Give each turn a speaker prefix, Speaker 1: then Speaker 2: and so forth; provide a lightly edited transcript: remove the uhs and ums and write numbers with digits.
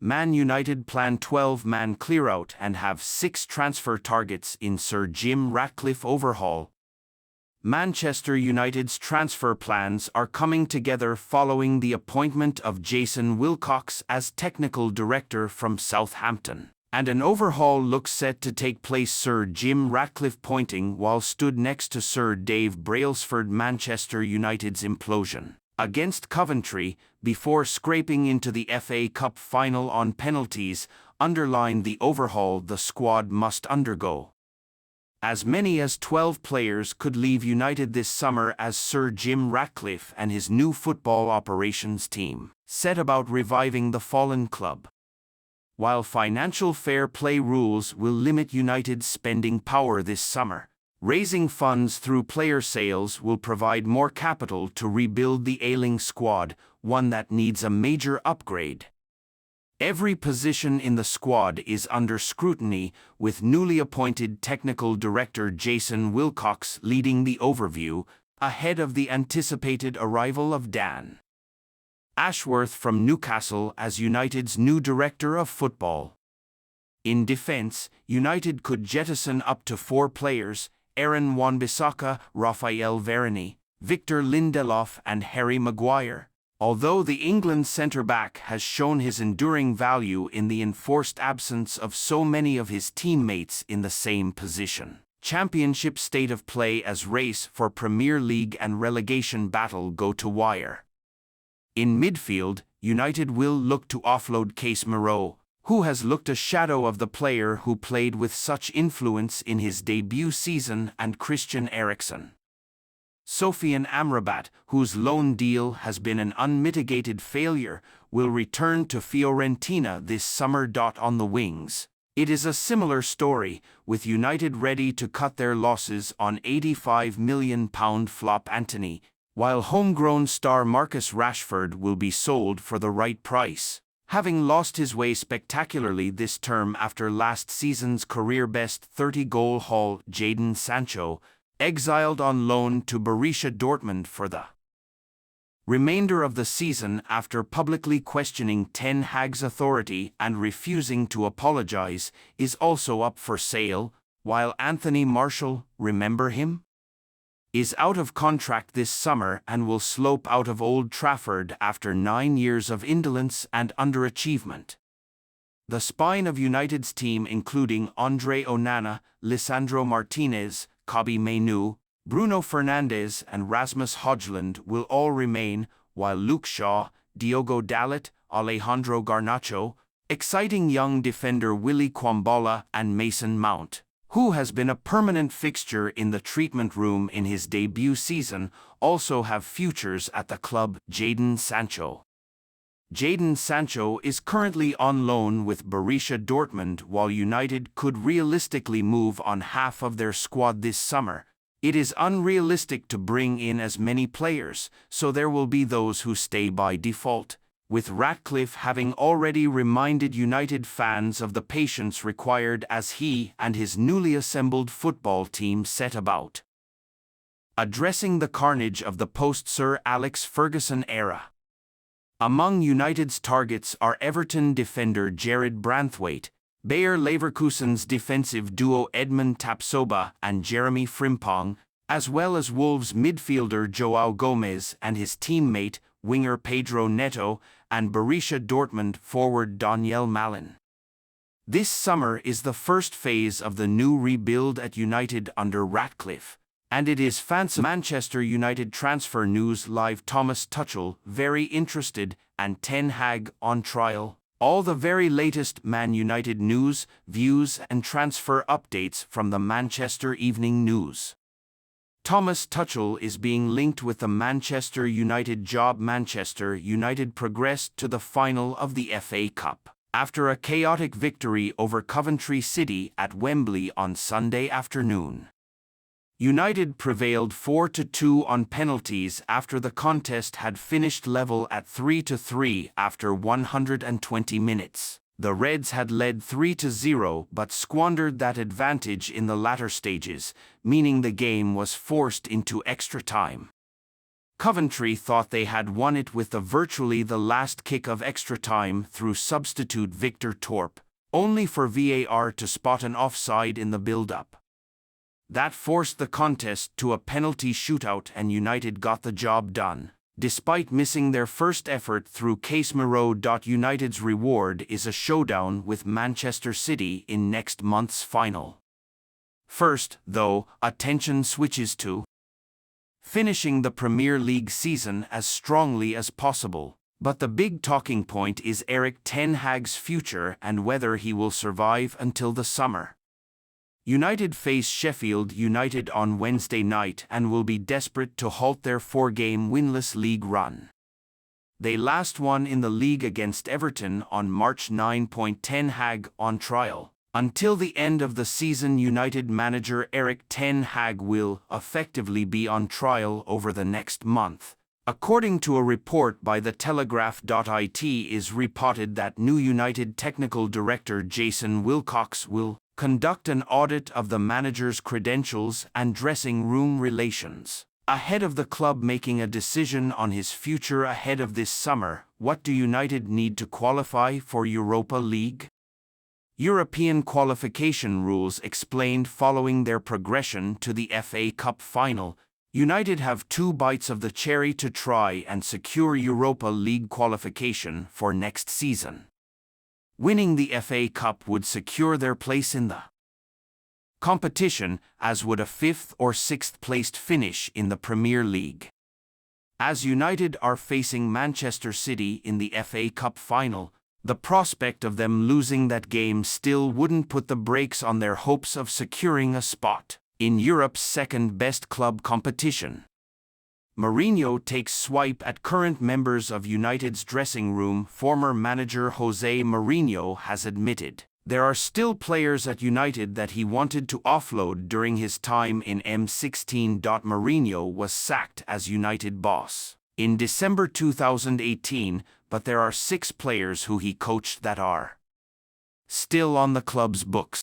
Speaker 1: Man United plan 12-man clear-out and have 6 transfer targets in Sir Jim Ratcliffe overhaul. Manchester United's transfer plans are coming together following the appointment of Jason Wilcox as technical director from Southampton, and an overhaul looks set to take place. Sir Jim Ratcliffe pointing while stood next to Sir Dave Brailsford. Manchester United's implosion against Coventry before scraping into the FA Cup final on penalties underlined the overhaul the squad must undergo. As many as 12 players could leave United this summer as Sir Jim Ratcliffe and his new football operations team set about reviving the fallen club. While financial fair play rules will limit United's spending power this summer, raising funds through player sales will provide more capital to rebuild the ailing squad, one that needs a major upgrade. Every position in the squad is under scrutiny, with newly appointed technical director Jason Wilcox leading the overview, ahead of the anticipated arrival of Dan Ashworth from Newcastle as United's new director of football. In defense, United could jettison up to 4 players: Aaron Wan-Bissaka, Raphael Varane, Victor Lindelof and Harry Maguire. Although the England centre-back has shown his enduring value in the enforced absence of so many of his teammates in the same position. Championship state of play as race for Premier League and relegation battle go to wire. In midfield, United will look to offload Casemiro, who has looked a shadow of the player who played with such influence in his debut season, and Christian Eriksen. Sofian Amrabat, whose loan deal has been an unmitigated failure, will return to Fiorentina this summer. On the wings, it is a similar story, with United ready to cut their losses on £85 million flop Antony, while homegrown star Marcus Rashford will be sold for the right price, having lost his way spectacularly this term after last season's career-best 30-goal haul. Jadon Sancho, exiled on loan to Borussia Dortmund for the remainder of the season after publicly questioning Ten Hag's authority and refusing to apologize, is also up for sale, while Anthony Martial, remember him, is out of contract this summer and will slope out of Old Trafford after 9 years of indolence and underachievement. The spine of United's team, including Andre Onana, Lisandro Martinez, Kobbie Mainoo, Bruno Fernandes and Rasmus Højlund will all remain, while Luke Shaw, Diogo Dalot, Alejandro Garnacho, exciting young defender Willy Kwambala and Mason Mount, who has been a permanent fixture in the treatment room in his debut season, also have futures at the club. Jadon Sancho is currently on loan with Borussia Dortmund. While United could realistically move on half of their squad this summer, it is unrealistic to bring in as many players, so there will be those who stay by default, with Ratcliffe having already reminded United fans of the patience required as he and his newly assembled football team set about addressing the carnage of the post-Sir Alex Ferguson era. Among United's targets are Everton defender Jared Branthwaite, Bayer Leverkusen's defensive duo Edmund Tapsoba and Jeremy Frimpong, as well as Wolves midfielder João Gomez and his teammate, winger Pedro Neto, and Borussia Dortmund forward Daniel Malin. This summer is the first phase of the new rebuild at United under Ratcliffe, and it is fancy. Manchester United Transfer News Live. Thomas Tuchel very interested and Ten Hag on trial. All the very latest Man United news, views and transfer updates from the Manchester Evening News. Thomas Tuchel is being linked with the Manchester United job. Manchester United progressed to the final of the FA Cup after a chaotic victory over Coventry City at Wembley on Sunday afternoon. United prevailed 4-2 on penalties after the contest had finished level at 3-3 after 120 minutes. The Reds had led 3-0 but squandered that advantage in the latter stages, meaning the game was forced into extra time. Coventry thought they had won it with virtually the last kick of extra time through substitute Victor Torp, only for VAR to spot an offside in the build-up. That forced the contest to a penalty shootout and United got the job done, despite missing their first effort through Casemiro. United's reward is a showdown with Manchester City in next month's final. First, though, attention switches to finishing the Premier League season as strongly as possible. But the big talking point is Erik ten Hag's future and whether he will survive until the summer. United face Sheffield United on Wednesday night and will be desperate to halt their 4-game winless league run. They last won in the league against Everton on March 9. Ten Hag on trial. Until the end of the season, United manager Erik ten Hag will effectively be on trial over the next month. According to a report by The Telegraph. It is reported that new United technical director Jason Wilcox will conduct an audit of the manager's credentials and dressing room relations. Ahead of the club making a decision on his future ahead of this summer, what do United need to qualify for Europa League? European qualification rules explained following their progression to the FA Cup final. United have 2 bites of the cherry to try and secure Europa League qualification for next season. Winning the FA Cup would secure their place in the competition, as would a 5th or 6th placed finish in the Premier League. As United are facing Manchester City in the FA Cup final, the prospect of them losing that game still wouldn't put the brakes on their hopes of securing a spot in Europe's second-best club competition. Mourinho takes swipe at current members of United's dressing room. Former manager Jose Mourinho has admitted there are still players at United that he wanted to offload during his time in M16. Mourinho was sacked as United boss in December 2018, but there are 6 players who he coached that are still on the club's books.